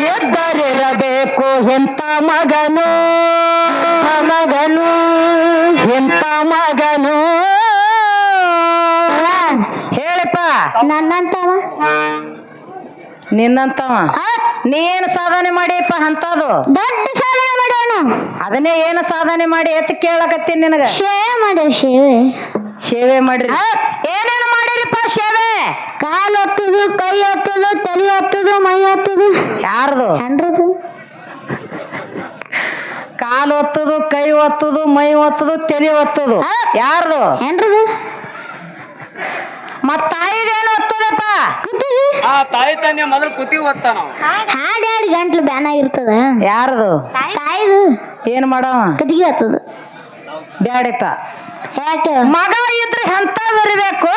ಎದ್ದರಿರಬೇಕು ಎಂತ ಮಗನು ಎಂತ ಮಗನು ಹೇಳಿಪ್ಪ ನನ್ನಂತವ ನಿನ್ನಂತವ ನೀ ಏನು ಸಾಧನೆ ಮಾಡಿಯಪ್ಪ ಅಂತದು ದೊಡ್ಡ ಸಾಧನೆ ಮಾಡೋಣ ಅದನ್ನೇ ಏನು ಸಾಧನೆ ಮಾಡಿ ಎತ್ ಕೇಳಕತ್ತೀನಿ ನಿನಗ ಸೇವೆ ಮಾಡಿ ಸೇವೆ ಮಾಡ್ರಿ ಏನೇನು ಮಾಡಿರಿಪ್ಪ ಸೇವೆ ಕಾಲು ಹೊತ್ತದು ಕೈ ಹೊತ್ತದು ತಲೆ ಹೊತ್ತದು ಮೈ ಹೊತ್ತದು ಯಾರ್ದು ಹೆಂಡ್ರದು ಕಾಲು ಒತ್ತದು ಕೈ ಒತ್ತದು ಮೈ ಒತ್ತದು ತಲೆ ಒತ್ತದು ಯಾರ್ದು ಹೆಂಡ್ರದು ಮತ್ತ ತಾಯಿದೇನು ಒತ್ತದಪ್ಪ ತಾಯಿ ತಾನೆ ಮೊದಲು ಕುತ್ತಿಗೆ ಒತ್ತ ನಾವು ಹಾಡಿ ಹಾಡಿ ಗಂಟ್ಲು ಬ್ಯಾನ್ ಆಗಿರ್ತದ ಯಾರ್ದು ತಾಯಿದು ಏನ್ ಮಾಡವ ಕುತ್ತಿಗೆ ಹೊತ್ತದು ಬ್ಯಾಡಪ್ಪ ಯಾಕೆ ಮಗ ಇದ್ರೆ ಎಂತವಿರ್ಬೇಕು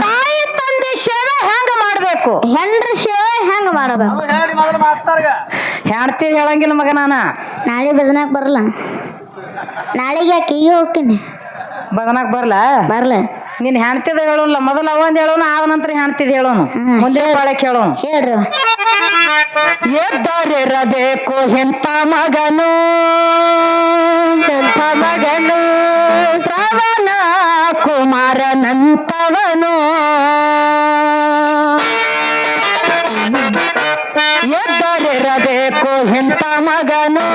ತಾಯಿ ತಂದೆ ಸೇವೆ ಹೆಂಗ ಮಾಡ್ಬೇಕು ಹೆಂಡ್ರ ಸೇವೆ ಹೆಂಗ ಮಾಡಬೇಕು ಹೇಳಿ ಮೊದಲು ಮಾಸ್ತಾರ್ಗ ಹೆಣ್ತಿ ಹೇಳಂಗಿಲ್ಲ ಮಗ ನಾನ ನಾಳೆ ಭಜನಾಕ್ ಬರಲ್ಲ ನಾಳೆಗೆ ಯಾಕೆ ಈಗ ಹೋಗ್ತೀನಿ ಬದನಾಕ್ ಬರ್ಲ ನೀನ್ ಹೆಣ್ತಿದ ಹೇಳೋಲ್ಲ ಮೊದಲ ಅವಂದ್ ಹೇಳೋನು ಆದ ನಂತರ ಹೆಣ್ತಿದ್ ಹೇಳೋನು ಮುಂದೆ ಬಾಳಕ್ ಹೇಳೋನು ಹೇಳ್ರಿ ಎದ್ದರಿರಬೇಕು ಎಂತ ಮಗನು ಶ್ರವಣ ಕುಮಾರನಂತವನು ಎದ್ದರಿರಬೇಕು ಎಂತ ಮಗನು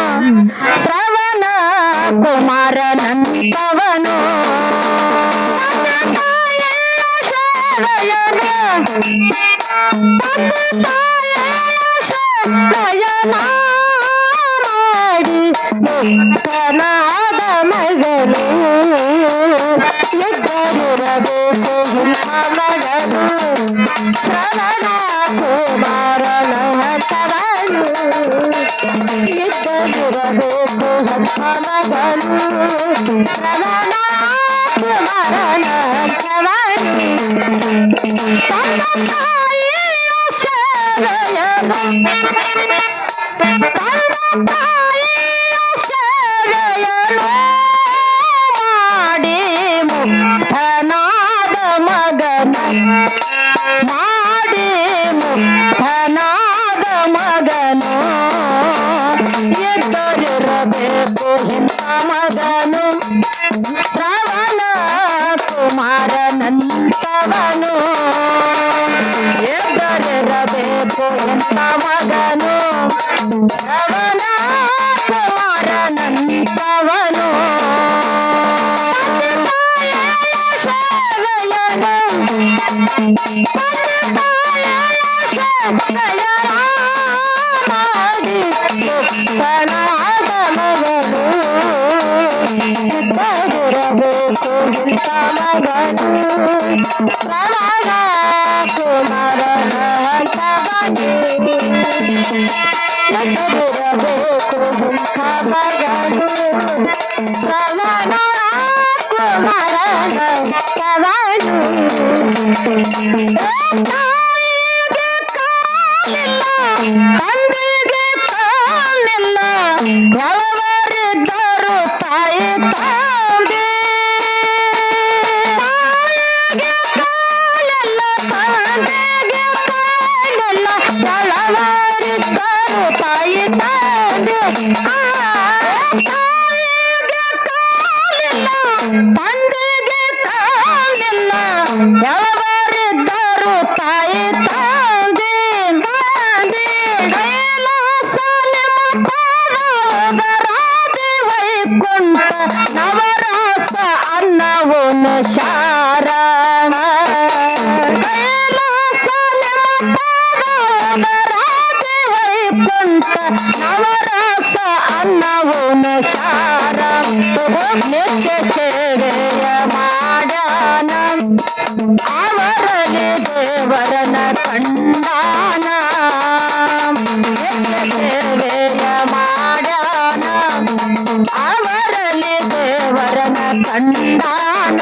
ಶ್ರವಣ ಕುಮಾರನಂತವನು ಮಾಡಿ ಮುಕ್ತನಾದ ಮಗನು ಎದ್ದರಿರಬೇಕು ಇಂಥ ಮಗನು ಶ್ರವಣ ಕುಮಾರನಂತವನು ಎದ್ದರಿರಬೇಕು ಇಂಥ ಮಗನು ಶ್ರವಣ ಕುಮಾರನಂತವನು ಮಾಡಿ ಮುಕ್ತನಾದ ಮಗನ ಮಾಡಿ ಮುಕ್ತನಾದ ಮಗನು ಎದ್ದರಿರಬೇಕು ಇಂಥ ಮಗನು ಶ್ರವಣ ಕುಮಾರನಂತವನು ಎದ್ದರಿರಬೇಕು ಇಂಥ ಮಗನು ಶ್ರವಣ ಕುಮಾರನಂತವನು ಮಾಡಿ ಮುಕ್ತನಾದ ಮಗನು ಎದ್ದರಿರಬೇಕು ಇಂಥ ಮಗನು ಶ್ರವಣ ಕುಮಾರನಂತವನು ಎದ್ದರಿರಬೇಕು ಇಂಥ ಮಗನು ಶ್ರವಣ ಕುಮಾರನಂತವನು ತಾಯಿಗೆ ಕಾಲಿಲ್ಲ ತಂದೆಗೆ ಕಾಲಿಲ್ಲ ಯಾವರಿದ್ದರು ತಾಯಿ ತಂದೆ ತಾಯಿಗೆ ಕಾಲಿಲ್ಲ ತಂದೆಗೆ ಕಾಲಿಲ್ಲ ಯಾವರಿದ್ದರು ತಾಯಿ ತಂದೆ ತಾಯಿಗೆ ಕಾಲಿಲ್ಲ ತಂದೆಗೆ ಕಾಲಿಲ್ಲ ಯಾವರಿದ್ದರು ತಾಯಿ ತಂದೆ ಕೈಲಾಸ ನಿಮ್ಮ ಪಾದರಾದಿ ವೈಕುಂಠ ನವರಾಸ ಅನ್ನವನ್ನು ಶಾರಣ ಕೈಲಾಸ ನಿಮ್ಮ ಪಾದರಾದಿ ವೈಕುಂಠ ನವರಾಸ ಅನ್ನವನ್ನು ಶಾರ ನಿತ್ಯ ಸೇವೆಯ ಮಾಡಾನ ಅವರಲ್ಲಿ ದೇವರನ ಕಂಡಾನ ನಿತ್ಯ ಸೇವೆಯ ಮಾಡಾನ ಅವರಲ್ಲಿ ದೇವರನ ಕಂಡಾನ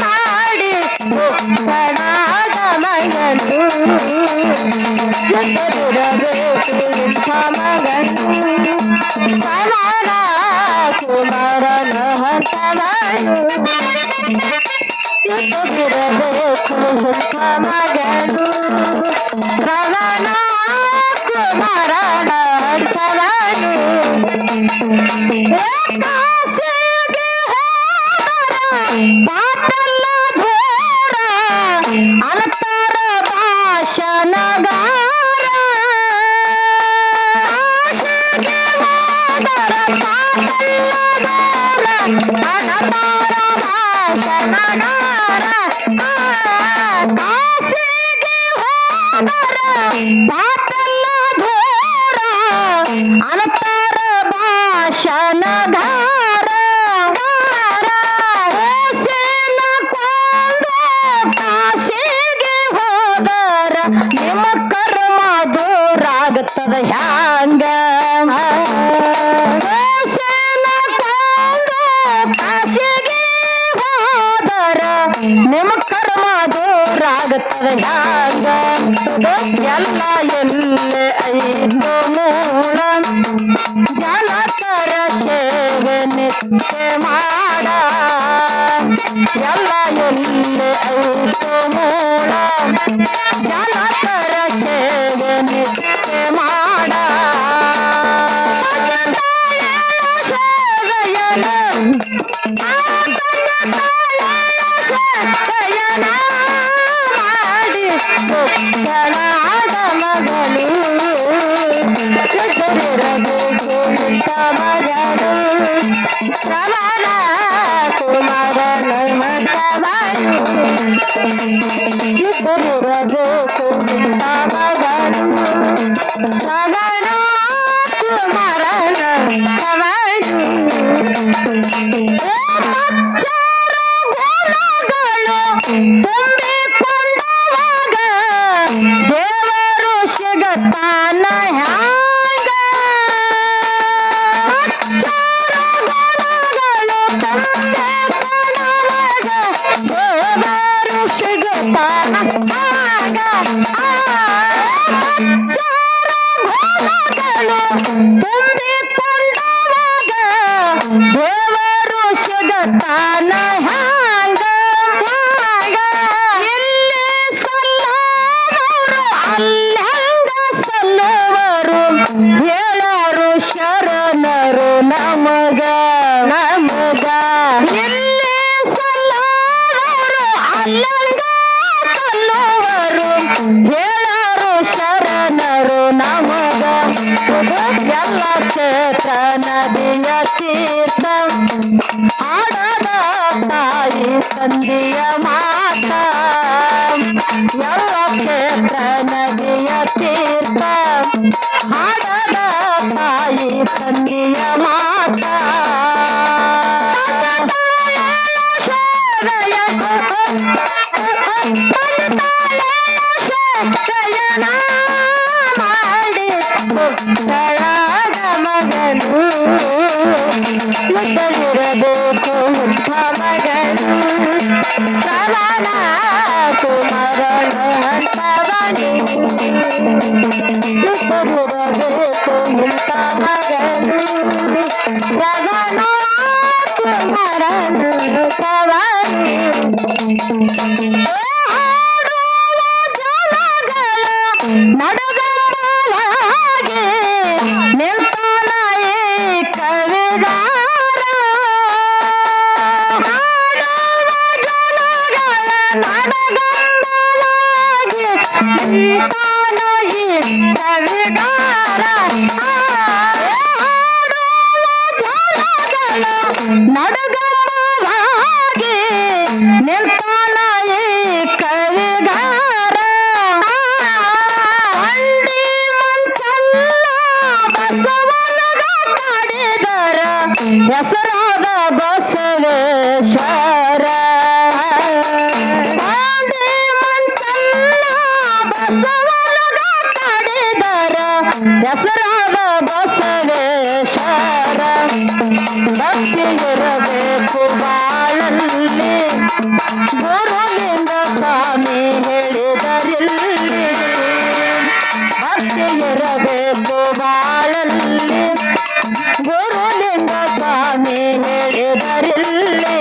ಮಾಡಿ ಮುಕ್ತನಾದ ಮಗನು ಎದ್ದರಿರಬೇಕು ಇಂಥ ಮಗನು ಶ್ರವಣ ಕುಮಾರ ಇರಬೇಕು ಹುಟ್ಟ ಮಗನು ಶ್ರವಣ ಕುಮಾರನ ಹಂತವನು ಕಾಸಿಗೆ ಹೋದರ ಪಾಪಲ್ಲ ಘೋರ ಅಲತಾರ ಭಾಷಣಗಾರ ಕಾಸಿಗೆ ಹೋದರ ಪಾಪಲ್ಲ ಘೋರ ಅಲತಾರ ಭಾಷಣಗಾರ ಕಾಸಿಗೆ ಹೋದರ ಪಾಪಲ್ಲ ಘೋರ ಅಲತಾರ ಭಾಷಣಗಾರ ಹೋಸೇನ ಕೊಂದು ಕಾಸಿಗೆ ಹೋದರ ನಿಮ್ಮ ಕರ್ಮ ದೂರಾಗುತ್ತದ ಹ್ಯಾಂಗ ಹೋಸೇನ ಕೊಂದು ಕಾಸಿಗೆ ಹೋದರ ನಿಮ್ಮ ಕರ್ಮ ದೂರಾಗುತ್ತದ ಹ್ಯಾಂಗ ಎಲ್ಲ ಎಲ್ಲೆ ಐದು ಮೂಲ ಜನತರ ಸೇವೆ ನಿತ್ಯ ಮಾಡ ಎಲ್ಲ ಎಲ್ಲೆ ಐದು ಮೂಲ ಜನತರ ಸೇವೆ ನಿತ್ಯ ಮಾಡ ಮಾಡಿ ಮುಕ್ತನಾದ ಮಗನು ಎದುರಿರಬೇಕು ಮುಕ್ತ ಮಗನು ಶ್ರವಣ ಕುಮಾರನ ಮಗನು ಎದುರಿರಬೇಕು ಮುಕ್ತ ಮಗನು ಶ್ರವಣ ಕುಮಾರನ ಮಗನು ತುಂಬಿಕೊಂಡವಾಗ ದೇವರು ಸಿಗತಾನ ಹ್ಯಾಂಗ ಗುಣಗಳು ತುಂಬಿಕೊಂಡವಾಗ ದೇವರು ಸಿಗತಾನ ಹ್ಯಾಂಗ ಗುಣಗಳು ತುಂಬಿಕೊಂಡವಾಗ ದೇವರು ಸಿಗತಾನ ಹ್ಯಾಂಗ ಇಲ್ಲಿ ಸಲ್ಲವರು ಅಲ್ಲಂಗ ಸಲ್ಲವರು ಹೇಳರು ಶರಣರು ನಮಗ ಇಲ್ಲಿ ಸಲ್ಲವರು ಅಲ್ಲಂಗ ಸಲ್ಲವರು ಹೇಳರು ಶರಣರು ನಮಗ ಎಲ್ಲ ಕ್ಷೇತ್ರ ನದಿಯ ತೀರ್ಥ ಆಡದ ತಾಯಿ ತಂದೆಯ ಮಾತ ಎಲ್ಲ ಕ್ಷೇತ್ರ ನದಿಯ ತೀರ್ಥ ಆಡದ ತಾಯಿ ತಂದೆಯ ಮಾತ ಮಾಡಿ ಮುಕ್ತಳಾದ ಮಗನು ಎದುರಿರಬೇಕು ಮುಕ್ತ ಮಗನು ಶ್ರವಣ ಕುಮಾರನ ಹಂತವನು ಎದುರಿರಬೇಕು ಮುಕ್ತ ಮಗನು ಶ್ರವಣ ಕುಮಾರನ ಹಂತವನು ನಡುಗಂಬಲಾಗಿ ನಿಲ್ತಾನ ಈ ಕವಿಗಾರ ಹಾಡುವ ಜನಗಳ ನಡುಗಂಬಲಾಗಿ ನಿಲ್ತಾನ ಈ ಕವಿಗಾರ ಹಾಡುವ ಜನಗಳ ನಡುಗಂಬಲಾಗಿ ನಿಲ್ತಾನ ಈ ಕವಿಗಾರ ಬಸವನಗ ಕಾಡಿದರ ಹೆಸರಾದ ಬಸವೇಶ್ವರ ಬಸವನಗ ಕಾಡಿದರ ಹೆಸರಾದ ಬಸವೇಶ್ವರ ಭಕ್ತಿ ಇರಬೇಕು ಬಾಳಲ್ಲಿ ಗುರುಲಿಂಗ ಸ್ವಾಮಿ ಹೇಳಿದರಿಲ್ಲಿ ಭಕ್ತಿ ಇರಬೇಕು ಬಾಳಲ್ಲಿ ಗುರುಲಿಂಗ ಸ್ವಾಮಿ ಹೇಳಿದರಿಲ್ಲಿ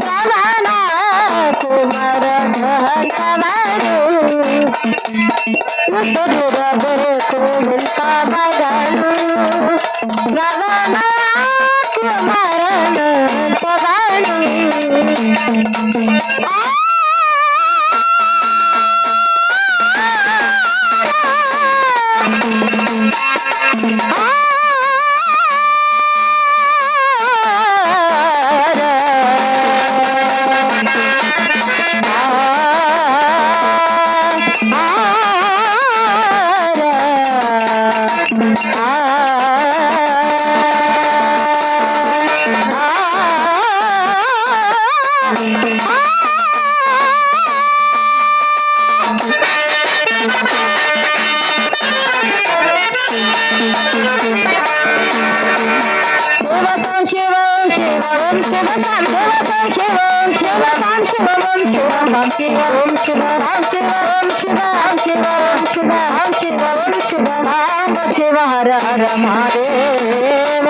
ಶ್ರವಣ ಕುಮಾರ ಹಂತವರು ಉತ್ತರದ ಬೆರೆತು ಇಂಥ ಮಗಳು ಶ್ರವಣ ಕುಮಾರನ ಹಂತವರು ಶಿವ ಹರ ಹರ ಮಹಾದೇವ